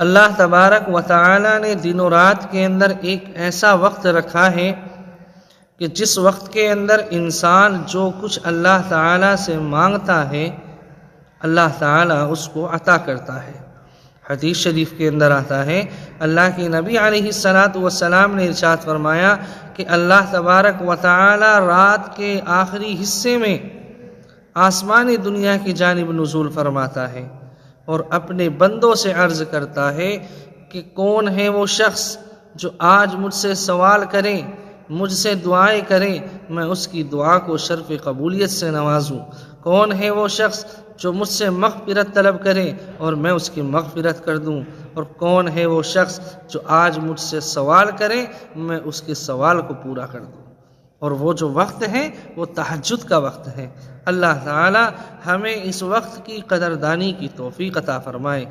अल्लाह तबारक व तआला ने दिन और रात के अंदर एक ऐसा वक्त रखा है कि जिस वक्त के अंदर इंसान जो कुछ अल्लाह ताला से मांगता है अल्लाह ताला उसको अता करता है। हदीस शरीफ के अंदर आता है, अल्लाह के नबी अलैहिस्सलातु वस्सलाम ने इरशाद फरमाया कि अल्लाह तबारक व तआला रात के आखिरी हिस्से में आसमानी दुनिया की जानिब नुज़ूल फरमाता है और अपने बंदों से अर्ज़ करता है कि कौन है वो शख्स जो आज मुझसे सवाल करे, मुझसे दुआएं करे, मैं उसकी दुआ को शर्फ़ कबूलियत से नवाजूँ। कौन है वो शख्स जो मुझसे मग़फ़िरत तलब करे और मैं उसकी मग़फ़िरत कर दूँ। और कौन है वो शख्स जो आज मुझसे सवाल करे, मैं उसके सवाल को पूरा कर दूँ। और वो जो वक्त है वो तहज्जुद का वक्त है। अल्लाह ताला हमें इस वक्त की कदरदानी की तौफ़ीक़ अता फ़रमाए।